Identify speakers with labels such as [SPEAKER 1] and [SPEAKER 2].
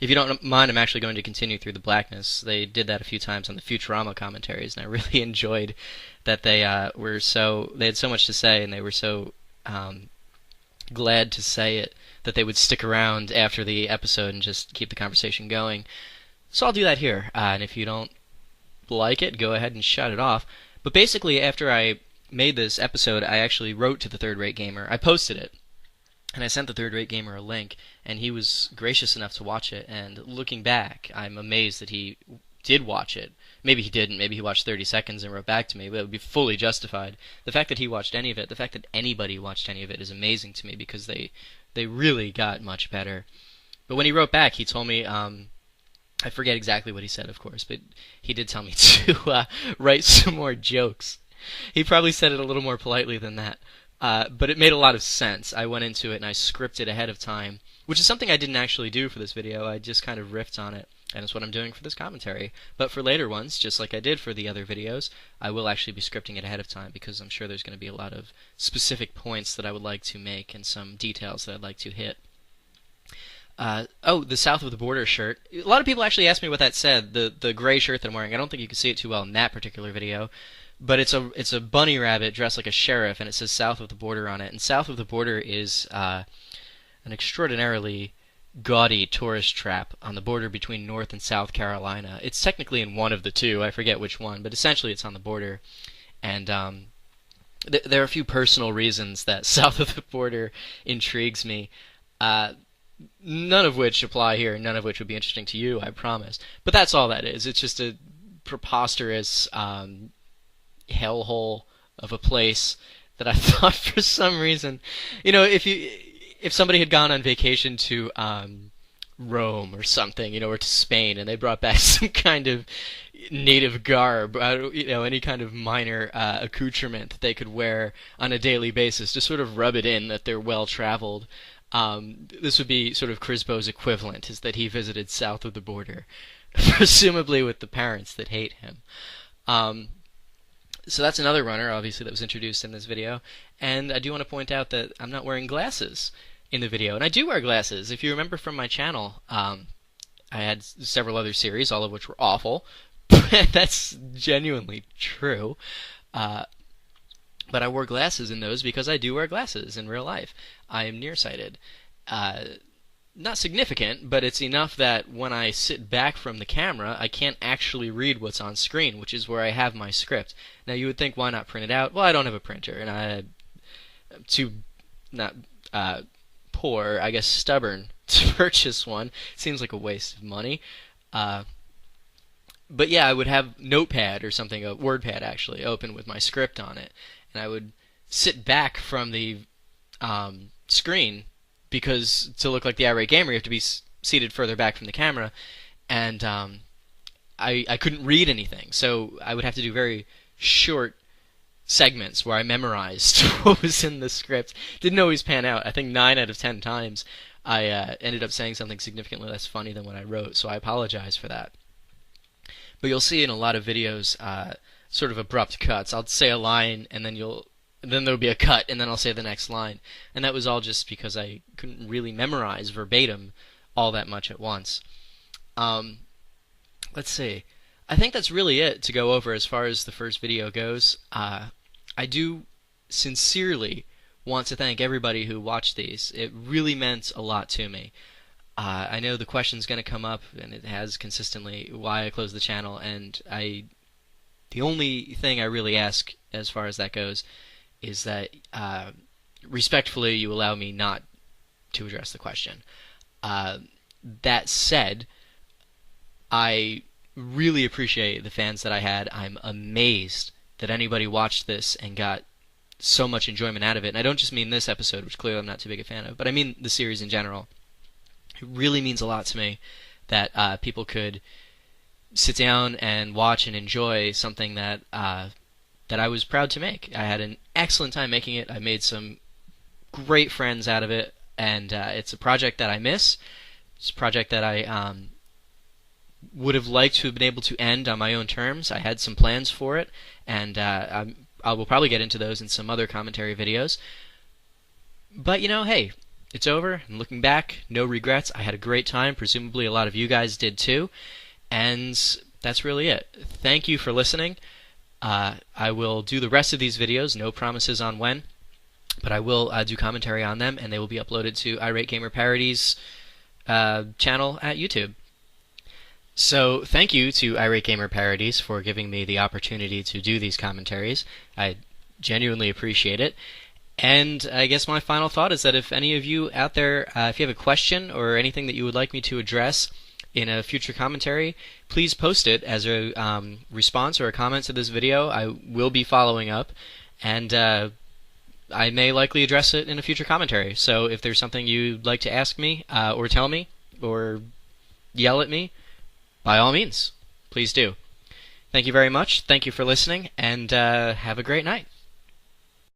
[SPEAKER 1] if you don't mind, I'm actually going to continue through the blackness. They did that a few times on the Futurama commentaries, and I really enjoyed that they had so much to say, and they were so glad to say it that they would stick around after the episode and just keep the conversation going. So I'll do that here, and if you don't like it, go ahead and shut it off. But basically, after I made this episode, I actually wrote to the Third Rate Gamer. I posted it, and I sent the Third Rate Gamer a link, and he was gracious enough to watch it. And looking back, I'm amazed that he did watch it. Maybe he didn't. Maybe he watched 30 seconds and wrote back to me, but it would be fully justified. The fact that he watched any of it, the fact that anybody watched any of it is amazing to me because they really got much better. But when he wrote back, he told me, I forget exactly what he said, of course, but he did tell me to write some more jokes. He probably said it a little more politely than that. But it made a lot of sense. I went into it and I scripted ahead of time, which is something I didn't actually do for this video. I just kind of riffed on it, and it's what I'm doing for this commentary. But for later ones, just like I did for the other videos, I will actually be scripting it ahead of time because I'm sure there's going to be a lot of specific points that I would like to make and some details that I'd like to hit. The South of the Border shirt. A lot of people actually asked me what that said, the gray shirt that I'm wearing. I don't think you can see it too well in that particular video. But it's a bunny rabbit dressed like a sheriff, and it says South of the Border on it. And South of the Border is an extraordinarily gaudy tourist trap on the border between North and South Carolina. It's technically in one of the two, I forget which one, but essentially it's on the border. And there are a few personal reasons that South of the Border intrigues me, none of which apply here, none of which would be interesting to you, I promise. But that's all that is. It's just a preposterous hellhole of a place that I thought for some reason, if somebody had gone on vacation to Rome or something, or to Spain, and they brought back some kind of native garb, any kind of minor accoutrement that they could wear on a daily basis to sort of rub it in that they're well traveled. This would be sort of Crispo's equivalent, is that he visited South of the Border, presumably with the parents that hate him. So that's another runner, obviously, that was introduced in this video. And I do want to point out that I'm not wearing glasses in the video. And I do wear glasses. If you remember from my channel, I had several other series, all of which were awful. That's genuinely true. But I wore glasses in those because I do wear glasses in real life. I am nearsighted. Not significant, but it's enough that when I sit back from the camera, I can't actually read what's on screen, which is where I have my script. Now, you would think, why not print it out? Well, I don't have a printer, and I'm too, not poor, I guess stubborn, to purchase one. Seems like a waste of money. But yeah, I would have Notepad or something, a WordPad actually, open with my script on it, and I would sit back from the screen, because to look like the irate gamer, you have to be seated further back from the camera, and I couldn't read anything, so I would have to do very short segments where I memorized what was in the script. Didn't always pan out. I think 9 out of 10 times I ended up saying something significantly less funny than what I wrote, so I apologize for that. But you'll see in a lot of videos sort of abrupt cuts. I'll say a line, and then there'll be a cut, and then I'll say the next line. And that was all just because I couldn't really memorize verbatim all that much at once. Let's see. I think that's really it to go over as far as the first video goes. I do sincerely want to thank everybody who watched these. It really meant a lot to me. I know the question's going to come up, and it has consistently, why I closed the channel, and the only thing I really ask as far as that goes is that respectfully you allow me not to address the question. That said, I really appreciate the fans that I had. I'm amazed that anybody watched this and got so much enjoyment out of it. And I don't just mean this episode, which clearly I'm not too big a fan of, but I mean the series in general. It really means a lot to me that people could sit down and watch and enjoy something that I was proud to make. I had an excellent time making it. I made some great friends out of it, and it's a project that I miss. It's a project that I would have liked to have been able to end on my own terms. I had some plans for it, and I will probably get into those in some other commentary videos. But, hey, it's over, and looking back, no regrets. I had a great time. Presumably a lot of you guys did too. And that's really it. Thank you for listening. I will do the rest of these videos, no promises on when, but I will do commentary on them, and they will be uploaded to Irate Gamer Parodies channel at YouTube. So thank you to Irate Gamer Parodies for giving me the opportunity to do these commentaries. I genuinely appreciate it. And I guess my final thought is that if any of you out there, if you have a question or anything that you would like me to address in a future commentary, please post it as a response or a comment to this video. I will be following up, and I may likely address it in a future commentary. So if there's something you'd like to ask me, or tell me, or yell at me, by all means, please do. Thank you very much. Thank you for listening, and have a great night.